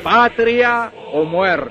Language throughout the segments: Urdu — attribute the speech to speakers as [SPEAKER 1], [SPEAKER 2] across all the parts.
[SPEAKER 1] patria o muerte.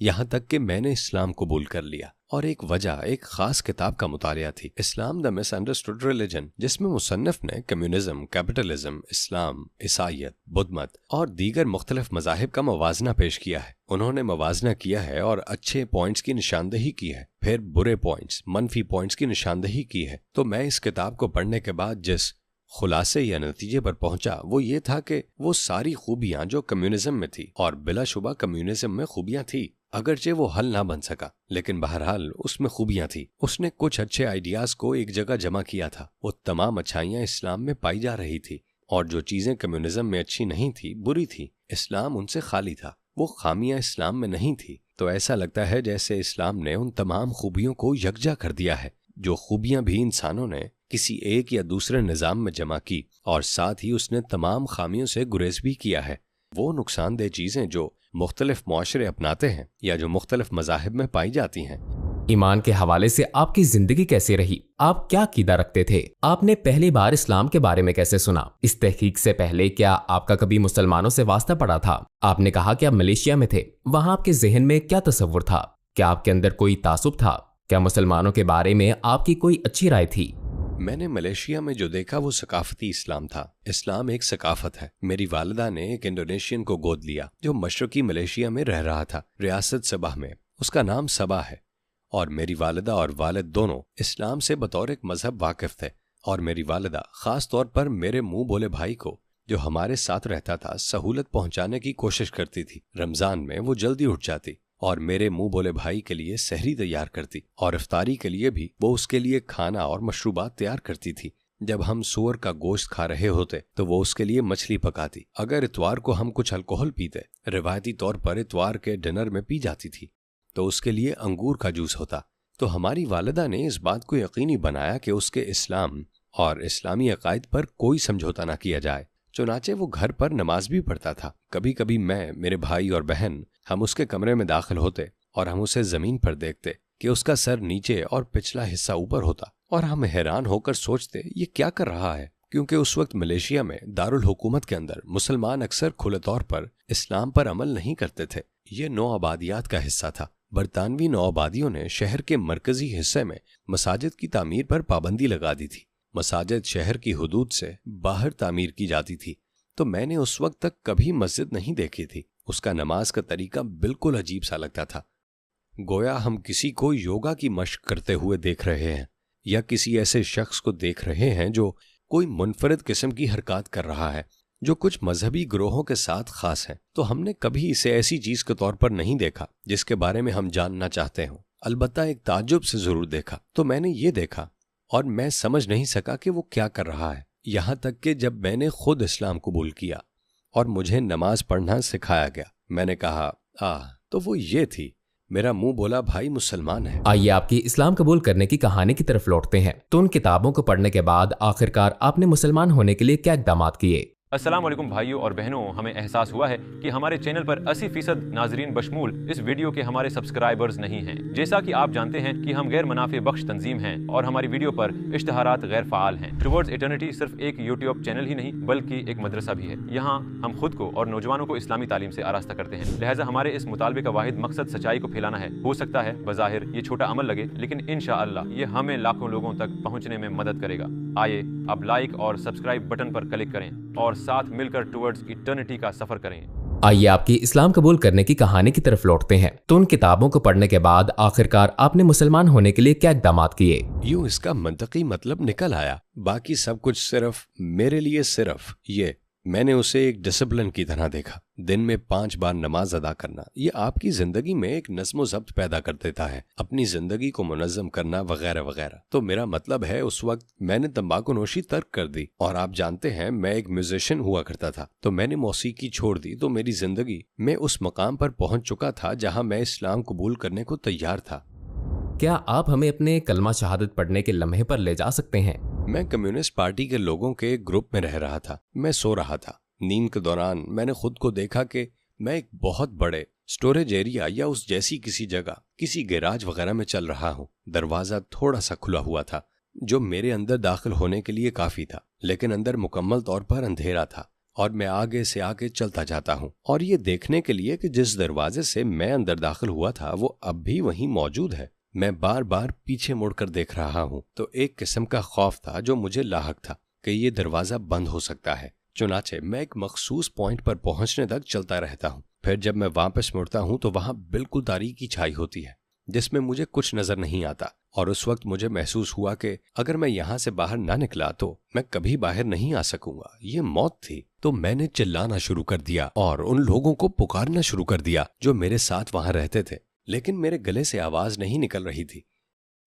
[SPEAKER 2] یہاں تک کہ میں نے اسلام قبول کر لیا، اور ایک وجہ ایک خاص کتاب کا مطالعہ تھی، اسلام دا مس انڈرسٹوڈ ریلیجن، جس میں مصنف نے کمیونزم، کیپٹلزم، اسلام، عیسائیت، بدھ مت اور دیگر مختلف مذاہب کا موازنہ پیش کیا ہے۔ انہوں نے موازنہ کیا ہے اور اچھے پوائنٹس کی نشاندہی کی ہے، پھر برے پوائنٹس، منفی پوائنٹس کی نشاندہی کی ہے۔ تو میں اس کتاب کو پڑھنے کے بعد جس خلاصے یا نتیجے پر پہنچا وہ یہ تھا کہ وہ ساری خوبیاں جو کمیونزم میں تھی، اور بلا شبہ کمیونزم میں خوبیاں تھی، اگرچہ وہ حل نہ بن سکا، لیکن بہرحال اس میں خوبیاں تھی۔ اس نے کچھ اچھے آئیڈیاز کو ایک جگہ جمع کیا تھا۔ وہ تمام اچھائیاں اسلام میں پائی جا رہی تھی، اور جو چیزیں کمیونزم میں اچھی نہیں تھی، بری تھی، اسلام ان سے خالی تھا۔ وہ خامیاں اسلام میں نہیں تھی۔ تو ایسا لگتا ہے جیسے اسلام نے ان تمام خوبیوں کو یکجا کر دیا ہے، جو خوبیاں بھی انسانوں نے کسی ایک یا دوسرے نظام میں جمع کی، اور ساتھ ہی اس نے تمام خامیوں سے گریز بھی کیا ہے۔ وہ نقصان دہ چیزیں جو مختلف معاشرے اپناتے ہیں یا جو مختلف مذاہب میں پائی جاتی ہیں۔
[SPEAKER 3] ایمان کے حوالے سے آپ کی زندگی کیسے رہی؟ آپ کیا عقیدہ رکھتے تھے؟ آپ نے پہلی بار اسلام کے بارے میں کیسے سنا؟ اس تحقیق سے پہلے کیا آپ کا کبھی مسلمانوں سے واسطہ پڑا تھا؟ آپ نے کہا کہ آپ ملیشیا میں تھے، وہاں آپ کے ذہن میں کیا تصور تھا؟ کیا آپ کے اندر کوئی تعصب تھا؟ کیا مسلمانوں کے بارے میں آپ کی کوئی اچھی رائے تھی؟
[SPEAKER 2] میں نے ملیشیا میں جو دیکھا وہ ثقافتی اسلام تھا۔ اسلام ایک ثقافت ہے۔ میری والدہ نے ایک انڈونیشین کو گود لیا جو مشرقی ملیشیا میں رہ رہا تھا، ریاست صباہ میں۔ اس کا نام صبا ہے، اور میری والدہ اور والد دونوں اسلام سے بطور ایک مذہب واقف تھے، اور میری والدہ خاص طور پر میرے منہ بولے بھائی کو جو ہمارے ساتھ رہتا تھا سہولت پہنچانے کی کوشش کرتی تھی۔ رمضان میں وہ جلدی اٹھ جاتی اور میرے منہ بولے بھائی کے لیے سحری تیار کرتی، اور افطاری کے لیے بھی وہ اس کے لیے کھانا اور مشروبات تیار کرتی تھی۔ جب ہم سور کا گوشت کھا رہے ہوتے تو وہ اس کے لیے مچھلی پکاتی۔ اگر اتوار کو ہم کچھ الکوہل پیتے، روایتی طور پر اتوار کے ڈنر میں پی جاتی تھی، تو اس کے لیے انگور کا جوس ہوتا۔ تو ہماری والدہ نے اس بات کو یقینی بنایا کہ اس کے اسلام اور اسلامی عقائد پر کوئی سمجھوتا نہ کیا جائے، چنانچہ وہ گھر پر نماز بھی پڑھتا تھا۔ کبھی کبھی میں، میرے بھائی اور بہن، ہم اس کے کمرے میں داخل ہوتے اور ہم اسے زمین پر دیکھتے کہ اس کا سر نیچے اور پچھلا حصہ اوپر ہوتا، اور ہم حیران ہو کر سوچتے یہ کیا کر رہا ہے، کیونکہ اس وقت ملیشیا میں دارالحکومت کے اندر مسلمان اکثر کھلے طور پر اسلام پر عمل نہیں کرتے تھے۔ یہ نو آبادیات کا حصہ تھا۔ برطانوی نو آبادیوں نے شہر کے مرکزی حصے میں مساجد کی تعمیر پر پابندی لگا دی تھی۔ مساجد شہر کی حدود سے باہر تعمیر کی جاتی تھی، تو میں نے اس وقت تک کبھی مسجد نہیں دیکھی تھی۔ اس کا نماز کا طریقہ بالکل عجیب سا لگتا تھا، گویا ہم کسی کو یوگا کی مشق کرتے ہوئے دیکھ رہے ہیں، یا کسی ایسے شخص کو دیکھ رہے ہیں جو کوئی منفرد قسم کی حرکات کر رہا ہے جو کچھ مذہبی گروہوں کے ساتھ خاص ہیں۔ تو ہم نے کبھی اسے ایسی چیز کے طور پر نہیں دیکھا جس کے بارے میں ہم جاننا چاہتے ہوں، البتہ ایک تعجب سے ضرور دیکھا۔ تو میں نے یہ دیکھا اور میں سمجھ نہیں سکا کہ وہ کیا کر رہا ہے، یہاں تک کہ جب میں نے خود اسلام قبول کیا اور مجھے نماز پڑھنا سکھایا گیا، میں نے کہا تو وہ یہ تھی، میرا منہ بولا بھائی مسلمان ہے۔
[SPEAKER 3] آئیے آپ کی اسلام قبول کرنے کی کہانی کی طرف لوٹتے ہیں۔ تو ان کتابوں کو پڑھنے کے بعد آخرکار آپ نے مسلمان ہونے کے لیے کیا اقدامات کیے؟
[SPEAKER 4] السلام علیکم بھائیوں اور بہنوں، ہمیں احساس ہوا ہے کہ ہمارے چینل پر 80% ناظرین بشمول اس ویڈیو کے ہمارے سبسکرائبرز نہیں ہیں۔ جیسا کہ آپ جانتے ہیں کہ ہم غیر منافع بخش تنظیم ہیں اور ہماری ویڈیو پر اشتہارات غیر فعال ہیں۔ ٹوورڈز ایٹرنیٹی صرف ایک یوٹیوب چینل ہی نہیں بلکہ ایک مدرسہ بھی ہے۔ یہاں ہم خود کو اور نوجوانوں کو اسلامی تعلیم سے آراستہ کرتے ہیں، لہٰذا ہمارے اس مطالبے کا واحد مقصد سچائی کو پھیلانا ہے۔ ہو سکتا ہے بظاہر یہ چھوٹا عمل لگے، لیکن انشاءاللہ یہ ہمیں لاکھوں لوگوں تک پہنچنے میں مدد کرے گا۔ آئیے اب لائک اور سبسکرائب بٹن پر کلک کریں اور ساتھ مل کر ٹوورڈز ایٹرنیٹی کا سفر کریں۔
[SPEAKER 3] آئیے آپ کی اسلام قبول کرنے کی کہانی کی طرف لوٹتے ہیں۔ تو ان کتابوں کو پڑھنے کے بعد آخرکار آپ نے مسلمان ہونے کے لیے کیا اقدامات کیے؟
[SPEAKER 2] یوں اس کا منطقی مطلب نکل آیا، باقی سب کچھ صرف میرے لیے صرف یہ، میں نے اسے ایک ڈسپلن کی طرح دیکھا۔ دن میں 5 بار نماز ادا کرنا، یہ آپ کی زندگی میں ایک نظم و ضبط پیدا کر دیتا ہے، اپنی زندگی کو منظم کرنا وغیرہ وغیرہ۔ تو میرا مطلب ہے اس وقت میں نے تمباکو نوشی ترک کر دی، اور آپ جانتے ہیں میں ایک میوزیشین ہوا کرتا تھا، تو میں نے موسیقی چھوڑ دی۔ تو میری زندگی میں اس مقام پر پہنچ چکا تھا جہاں میں اسلام قبول کرنے کو تیار تھا۔
[SPEAKER 3] کیا آپ ہمیں اپنے کلمہ شہادت پڑھنے کے لمحے پر لے جا سکتے ہیں؟
[SPEAKER 2] میں کمیونسٹ پارٹی کے لوگوں کے ایک گروپ میں رہ رہا تھا۔ میں سو رہا تھا۔ نیند کے دوران میں نے خود کو دیکھا کہ میں ایک بہت بڑے سٹوریج ایریا یا اس جیسی کسی جگہ، کسی گیراج وغیرہ میں چل رہا ہوں۔ دروازہ تھوڑا سا کھلا ہوا تھا جو میرے اندر داخل ہونے کے لیے کافی تھا، لیکن اندر مکمل طور پر اندھیرا تھا، اور میں آگے سے آگے چلتا جاتا ہوں، اور یہ دیکھنے کے لیے کہ جس دروازے سے میں اندر داخل ہوا تھا وہ اب بھی وہیں موجود ہے۔ میں بار بار پیچھے مڑ کر دیکھ رہا ہوں تو ایک قسم کا خوف تھا جو مجھے لاحق تھا کہ یہ دروازہ بند ہو سکتا ہے۔ چنانچہ میں ایک مخصوص پوائنٹ پر پہنچنے تک چلتا رہتا ہوں۔ پھر جب میں واپس مڑتا ہوں تو وہاں بالکل تاریکی چھائی ہوتی ہے جس میں مجھے کچھ نظر نہیں آتا، اور اس وقت مجھے محسوس ہوا کہ اگر میں یہاں سے باہر نہ نکلا تو میں کبھی باہر نہیں آ سکوں گا، یہ موت تھی۔ تو میں نے چلانا شروع کر دیا اور ان لوگوں کو پکارنا شروع کر دیا جو میرے ساتھ وہاں رہتے تھے، لیکن میرے گلے سے آواز نہیں نکل رہی تھی۔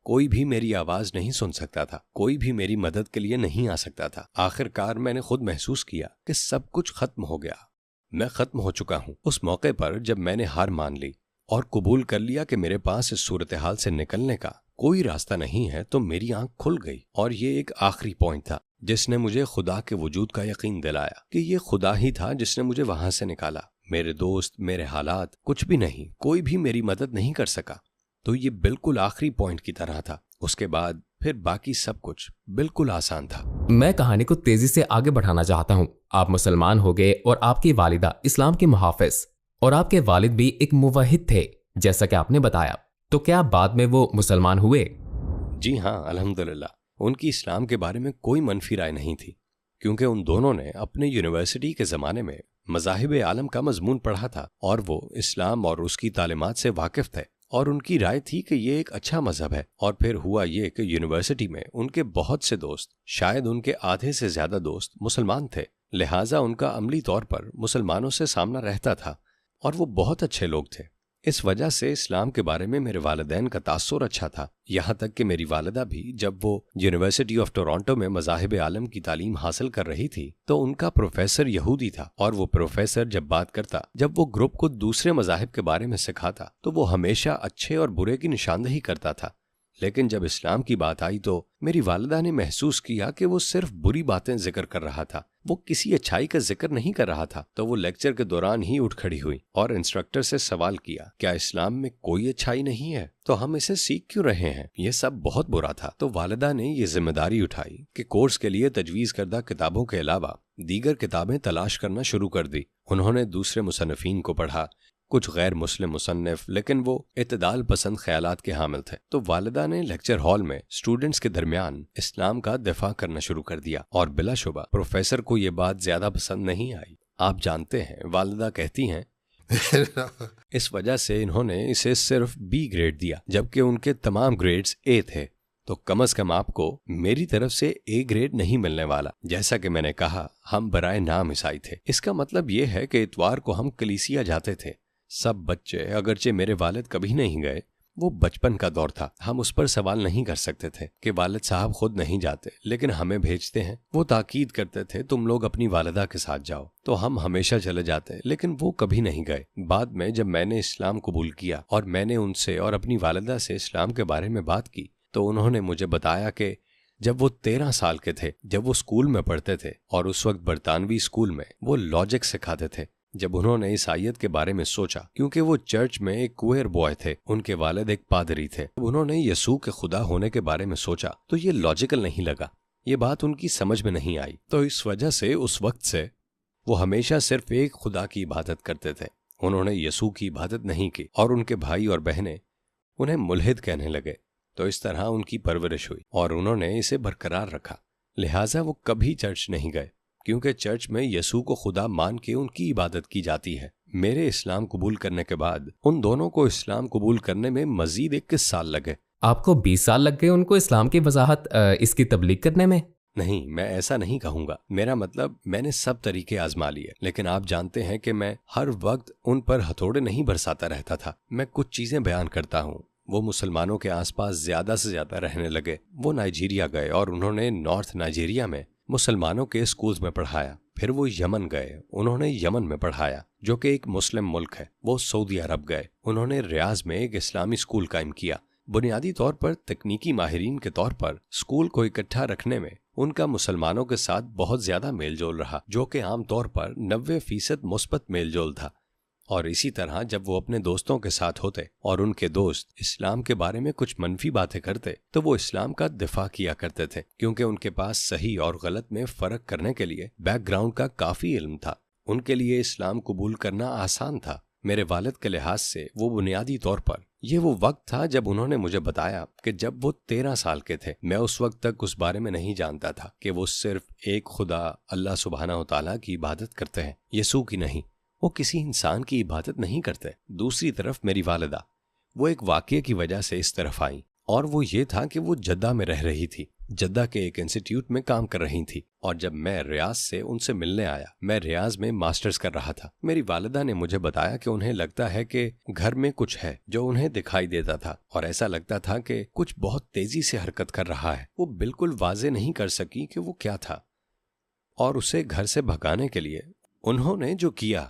[SPEAKER 2] کوئی بھی میری آواز نہیں سن سکتا تھا، کوئی بھی میری مدد کے لیے نہیں آ سکتا تھا۔ آخر کار میں نے خود محسوس کیا کہ سب کچھ ختم ہو گیا، میں ختم ہو چکا ہوں۔ اس موقع پر جب میں نے ہار مان لی اور قبول کر لیا کہ میرے پاس اس صورتحال سے نکلنے کا کوئی راستہ نہیں ہے، تو میری آنکھ کھل گئی، اور یہ ایک آخری پوائنٹ تھا جس نے مجھے خدا کے وجود کا یقین دلایا کہ یہ خدا ہی تھا جس نے مجھے وہاں سے نکالا۔ میرے دوست، میرے حالات، کچھ بھی نہیں، کوئی بھی میری مدد نہیں کر سکا۔ تو یہ بالکل آخری پوائنٹ کی طرح تھا۔ اس کے بعد پھر باقی سب کچھ بالکل آسان تھا۔
[SPEAKER 3] میں کہانی کو تیزی سے آگے بڑھانا چاہتا ہوں۔ آپ مسلمان ہو گئے اور آپ کی والدہ اسلام کی محافظ، اور آپ کے والد بھی ایک موحد تھے جیسا کہ آپ نے بتایا، تو کیا بعد میں وہ مسلمان ہوئے؟
[SPEAKER 2] جی ہاں، الحمدللہ۔ ان کی اسلام کے بارے میں کوئی منفی رائے نہیں تھی، کیونکہ ان دونوں نے اپنے یونیورسٹی کے زمانے میں مذاہب عالم کا مضمون پڑھا تھا، اور وہ اسلام اور اس کی تعلیمات سے واقف تھے، اور ان کی رائے تھی کہ یہ ایک اچھا مذہب ہے۔ اور پھر ہوا یہ کہ یونیورسٹی میں ان کے بہت سے دوست، شاید ان کے آدھے سے زیادہ دوست مسلمان تھے، لہٰذا ان کا عملی طور پر مسلمانوں سے سامنا رہتا تھا، اور وہ بہت اچھے لوگ تھے۔ اس وجہ سے اسلام کے بارے میں میرے والدین کا تاثر اچھا تھا، یہاں تک کہ میری والدہ بھی جب وہ یونیورسٹی آف ٹورانٹو میں مذاہب عالم کی تعلیم حاصل کر رہی تھی تو ان کا پروفیسر یہودی تھا، اور وہ پروفیسر جب بات کرتا، جب وہ گروپ کو دوسرے مذاہب کے بارے میں سکھاتا تو وہ ہمیشہ اچھے اور برے کی نشاندہی کرتا تھا۔ لیکن جب اسلام کی بات آئی تو میری والدہ نے محسوس کیا کہ وہ صرف بری باتیں ذکر کر رہا تھا، وہ کسی اچھائی کا ذکر نہیں کر رہا تھا۔ تو وہ لیکچر کے دوران ہی اٹھ کھڑی ہوئی اور انسٹرکٹر سے سوال کیا، کیا اسلام میں کوئی اچھائی نہیں ہے؟ تو ہم اسے سیکھ کیوں رہے ہیں؟ یہ سب بہت برا تھا۔ تو والدہ نے یہ ذمہ داری اٹھائی کہ کورس کے لیے تجویز کردہ کتابوں کے علاوہ دیگر کتابیں تلاش کرنا شروع کر دی۔ انہوں نے دوسرے مصنفین کو پڑھا، کچھ غیر مسلم مصنف، لیکن وہ اعتدال پسند خیالات کے حامل تھے۔ تو والدہ نے لیکچر ہال میں اسٹوڈنٹس کے درمیان اسلام کا دفاع کرنا شروع کر دیا، اور بلا شبہ پروفیسر کو یہ بات زیادہ پسند نہیں آئی۔ آپ جانتے ہیں، والدہ کہتی ہیں اس وجہ سے انہوں نے اسے صرف B گریڈ دیا جبکہ ان کے تمام گریڈز A تھے، تو کم از کم آپ کو میری طرف سے A گریڈ نہیں ملنے والا۔ جیسا کہ میں نے کہا، ہم برائے نام عیسائی تھے۔ اس کا مطلب یہ ہے کہ اتوار کو ہم کلیسیا جاتے تھے، سب بچے، اگرچہ میرے والد کبھی نہیں گئے، وہ بچپن کا دور تھا، ہم اس پر سوال نہیں کر سکتے تھے کہ والد صاحب خود نہیں جاتے لیکن ہمیں بھیجتے ہیں۔ وہ تاکید کرتے تھے تم لوگ اپنی والدہ کے ساتھ جاؤ، تو ہم ہمیشہ چلے جاتے، لیکن وہ کبھی نہیں گئے۔ بعد میں جب میں نے اسلام قبول کیا اور میں نے ان سے اور اپنی والدہ سے اسلام کے بارے میں بات کی تو انہوں نے مجھے بتایا کہ جب وہ 13 سال کے تھے، جب وہ اسکول میں پڑھتے تھے، اور اس وقت برطانوی اسکول میں وہ لاجک سکھاتے تھے، جب انہوں نے عیسائیت کے بارے میں سوچا، کیونکہ وہ چرچ میں ایک کوئر بوائے تھے، ان کے والد ایک پادری تھے، جب انہوں نے یسوع کے خدا ہونے کے بارے میں سوچا تو یہ لاجیکل نہیں لگا، یہ بات ان کی سمجھ میں نہیں آئی۔ تو اس وجہ سے اس وقت سے وہ ہمیشہ صرف ایک خدا کی عبادت کرتے تھے، انہوں نے یسوع کی عبادت نہیں کی، اور ان کے بھائی اور بہنیں انہیں ملحد کہنے لگے۔ تو اس طرح ان کی پرورش ہوئی اور انہوں نے اسے برقرار رکھا، لہٰذا وہ کبھی چرچ نہیں گئے، کیونکہ چرچ میں یسوع کو خدا مان کے ان کی عبادت کی جاتی ہے۔ میرے اسلام قبول کرنے کے بعد ان دونوں کو اسلام قبول کرنے میں مزید 21 سال لگے۔
[SPEAKER 3] آپ کو 20 سال لگ گئے ان کو اسلام کی وضاحت، اس کی تبلیغ کرنے میں؟
[SPEAKER 2] نہیں، میں ایسا نہیں کہوں گا، میرا مطلب میں نے سب طریقے آزما لیے، لیکن آپ جانتے ہیں کہ میں ہر وقت ان پر ہتھوڑے نہیں برساتا رہتا تھا۔ میں کچھ چیزیں بیان کرتا ہوں، وہ مسلمانوں کے آس پاس زیادہ سے زیادہ رہنے لگے۔ وہ نائجیریا گئے اور انہوں نے نارتھ نائجیریا میں مسلمانوں کے اسکولز میں پڑھایا۔ پھر وہ یمن گئے، انہوں نے یمن میں پڑھایا جو کہ ایک مسلم ملک ہے۔ وہ سعودی عرب گئے، انہوں نے ریاض میں ایک اسلامی اسکول قائم کیا۔ بنیادی طور پر تکنیکی ماہرین کے طور پر اسکول کو اکٹھا رکھنے میں ان کا مسلمانوں کے ساتھ بہت زیادہ میل جول رہا، جو کہ عام طور پر 90% مثبت میل جول تھا۔ اور اسی طرح جب وہ اپنے دوستوں کے ساتھ ہوتے اور ان کے دوست اسلام کے بارے میں کچھ منفی باتیں کرتے تو وہ اسلام کا دفاع کیا کرتے تھے، کیونکہ ان کے پاس صحیح اور غلط میں فرق کرنے کے لیے بیک گراؤنڈ کا کافی علم تھا۔ ان کے لیے اسلام قبول کرنا آسان تھا۔ میرے والد کے لحاظ سے وہ بنیادی طور پر یہ وہ وقت تھا جب انہوں نے مجھے بتایا کہ جب وہ 13 سال کے تھے، میں اس وقت تک اس بارے میں نہیں جانتا تھا کہ وہ صرف ایک خدا اللہ سبحانہ و تعالیٰ کی عبادت کرتے ہیں، یسوع کی نہیں، وہ کسی انسان کی عبادت نہیں کرتے۔ دوسری طرف میری والدہ، وہ ایک واقعے کی وجہ سے اس طرف آئیں، اور وہ یہ تھا کہ وہ جدہ میں رہ رہی تھی، جدہ کے ایک انسٹیٹیوٹ میں کام کر رہی تھی، اور جب میں ریاض سے ان سے ملنے آیا، میں ریاض میں ماسٹرز کر رہا تھا، میری والدہ نے مجھے بتایا کہ انہیں لگتا ہے کہ گھر میں کچھ ہے جو انہیں دکھائی دیتا تھا، اور ایسا لگتا تھا کہ کچھ بہت تیزی سے حرکت کر رہا ہے۔ وہ بالکل واضح نہیں کر سکی کہ وہ کیا تھا، اور اسے گھر سے بھگانے کے لیے انہوں نے جو کیا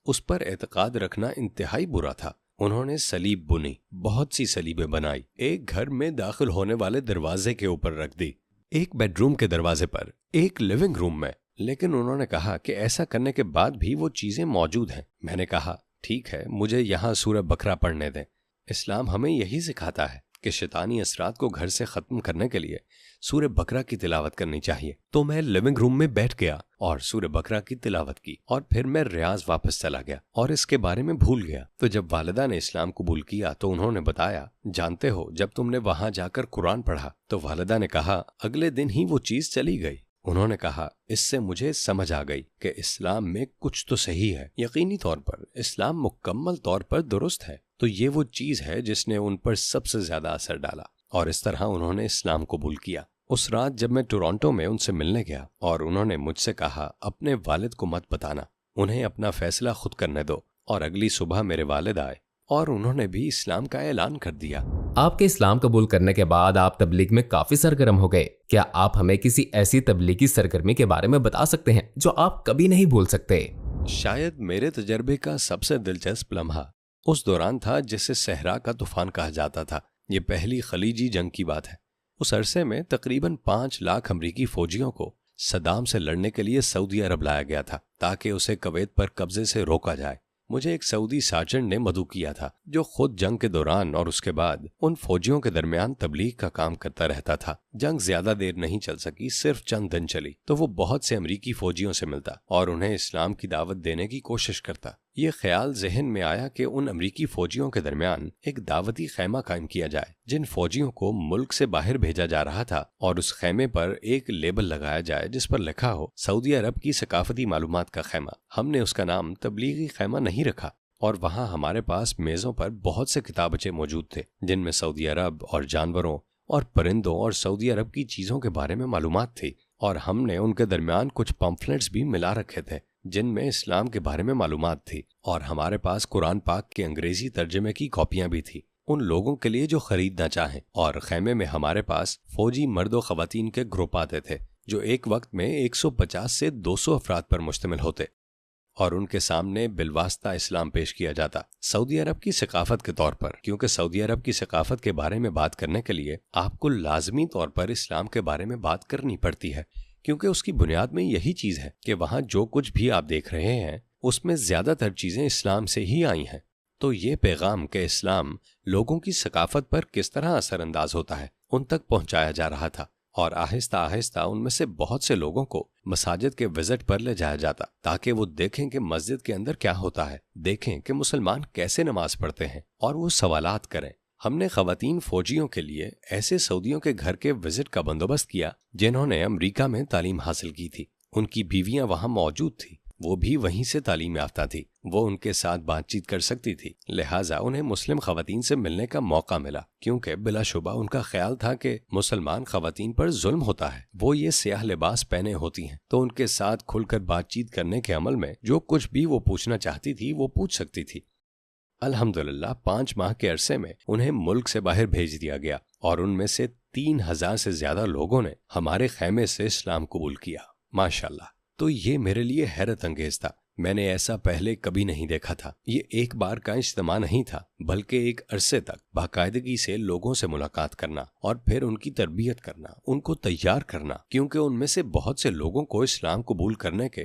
[SPEAKER 2] اس پر اعتقاد رکھنا انتہائی برا تھا۔ انہوں نے سلیب بنی، بہت سی سلیبیں بنائی، ایک گھر میں داخل ہونے والے دروازے کے اوپر رکھ دی، ایک بیڈ روم کے دروازے پر، ایک لیونگ روم میں، لیکن انہوں نے کہا کہ ایسا کرنے کے بعد بھی وہ چیزیں موجود ہیں۔ میں نے کہا ٹھیک ہے، مجھے یہاں سورہ بقرہ پڑھنے دیں۔ اسلام ہمیں یہی سکھاتا ہے کہ شیطانی اثرات کو گھر سے ختم کرنے کے لیے سورہ بقرہ کی تلاوت کرنی چاہیے۔ تو میں لیونگ روم میں بیٹھ گیا اور سورہ بقرہ کی تلاوت کی، اور پھر میں ریاض واپس چلا گیا اور اس کے بارے میں بھول گیا۔ تو جب والدہ نے اسلام قبول کیا تو انہوں نے بتایا، جانتے ہو جب تم نے وہاں جا کر قرآن پڑھا تو والدہ نے کہا اگلے دن ہی وہ چیز چلی گئی۔ انہوں نے کہا اس سے مجھے سمجھ آ گئی کہ اسلام میں کچھ تو صحیح ہے، یقینی طور پر اسلام مکمل طور پر درست ہے۔ تو یہ وہ چیز ہے جس نے ان پر سب سے زیادہ اثر ڈالا، اور اس طرح انہوں نے اسلام قبول کیا۔ اس رات جب میں ٹورانٹو میں ان سے ملنے گیا اور انہوں نے مجھ سے کہا اپنے والد کو مت بتانا، انہیں اپنا فیصلہ خود کرنے دو، اور اگلی صبح میرے والد آئے اور انہوں نے بھی اسلام کا اعلان کر دیا۔
[SPEAKER 3] آپ کے اسلام قبول کرنے کے بعد آپ تبلیغ میں کافی سرگرم ہو گئے۔ کیا آپ ہمیں کسی ایسی تبلیغی سرگرمی کے بارے میں بتا سکتے ہیں جو آپ کبھی نہیں بھول سکتے؟
[SPEAKER 2] شاید میرے تجربے کا سب سے دلچسپ لمحہ اس دوران تھا جسے صحرا کا طوفان کہا جاتا تھا۔ یہ پہلی خلیجی جنگ کی بات ہے۔ اس عرصے میں تقریباً 5 لاکھ امریکی فوجیوں کو صدام سے لڑنے کے لیے سعودی عرب لایا گیا تھا تاکہ اسے کویت پر قبضے سے روکا جائے۔ مجھے ایک سعودی سارجنٹ نے مدعو کیا تھا جو خود جنگ کے دوران اور اس کے بعد ان فوجیوں کے درمیان تبلیغ کا کام کرتا رہتا تھا۔ جنگ زیادہ دیر نہیں چل سکی، صرف چند دن چلی، تو وہ بہت سے امریکی فوجیوں سے ملتا اور انہیں اسلام کی دعوت دینے کی کوشش کرتا۔ یہ خیال ذہن میں آیا کہ ان امریکی فوجیوں کے درمیان ایک دعوتی خیمہ قائم کیا جائے جن فوجیوں کو ملک سے باہر بھیجا جا رہا تھا، اور اس خیمے پر ایک لیبل لگایا جائے جس پر لکھا ہو سعودی عرب کی ثقافتی معلومات کا خیمہ۔ ہم نے اس کا نام تبلیغی خیمہ نہیں رکھا، اور وہاں ہمارے پاس میزوں پر بہت سے کتابچے موجود تھے جن میں سعودی عرب اور جانوروں اور پرندوں اور سعودی عرب کی چیزوں کے بارے میں معلومات تھی، اور ہم نے ان کے درمیان کچھ پمفلٹس بھی ملا رکھے تھے جن میں اسلام کے بارے میں معلومات تھی، اور ہمارے پاس قرآن پاک کے انگریزی ترجمے کی کاپیاں بھی تھی ان لوگوں کے لیے جو خریدنا چاہیں۔ اور خیمے میں ہمارے پاس فوجی مرد و خواتین کے گروپ آتے تھے جو ایک وقت میں 150 سے 200 افراد پر مشتمل ہوتے، اور ان کے سامنے بالواسطہ اسلام پیش کیا جاتا سعودی عرب کی ثقافت کے طور پر، کیونکہ سعودی عرب کی ثقافت کے بارے میں بات کرنے کے لیے آپ کو لازمی طور پر اسلام کے بارے میں بات کرنی پڑتی ہے، کیونکہ اس کی بنیاد میں یہی چیز ہے کہ وہاں جو کچھ بھی آپ دیکھ رہے ہیں اس میں زیادہ تر چیزیں اسلام سے ہی آئی ہیں۔ تو یہ پیغام کہ اسلام لوگوں کی ثقافت پر کس طرح اثر انداز ہوتا ہے ان تک پہنچایا جا رہا تھا، اور آہستہ آہستہ ان میں سے بہت سے لوگوں کو مساجد کے وزٹ پر لے جایا جاتا تاکہ وہ دیکھیں کہ مسجد کے اندر کیا ہوتا ہے، دیکھیں کہ مسلمان کیسے نماز پڑھتے ہیں، اور وہ سوالات کریں۔ ہم نے خواتین فوجیوں کے لیے ایسے سعودیوں کے گھر کے وزٹ کا بندوبست کیا جنہوں نے امریکہ میں تعلیم حاصل کی تھی، ان کی بیویاں وہاں موجود تھیں، وہ بھی وہیں سے تعلیم یافتہ تھی، وہ ان کے ساتھ بات چیت کر سکتی تھی، لہٰذا انہیں مسلم خواتین سے ملنے کا موقع ملا، کیونکہ بلا شبہ ان کا خیال تھا کہ مسلمان خواتین پر ظلم ہوتا ہے، وہ یہ سیاہ لباس پہنے ہوتی ہیں، تو ان کے ساتھ کھل کر بات چیت کرنے کے عمل میں جو کچھ بھی وہ پوچھنا چاہتی تھی وہ پوچھ سکتی تھی۔ الحمدللہ 5 ماہ کے عرصے میں انہیں ملک سے باہر بھیج دیا گیا، اور ان میں سے 3000 سے زیادہ لوگوں نے ہمارے خیمے سے اسلام قبول کیا، ماشاءاللہ۔ تو یہ میرے لیے حیرت انگیز تھا، میں نے ایسا پہلے کبھی نہیں دیکھا تھا۔ یہ ایک بار کا اجتماع نہیں تھا، بلکہ ایک عرصے تک باقاعدگی سے لوگوں سے ملاقات کرنا اور پھر ان کی تربیت کرنا، ان کو تیار کرنا، کیونکہ ان میں سے بہت سے لوگوں کو اسلام قبول کرنے کے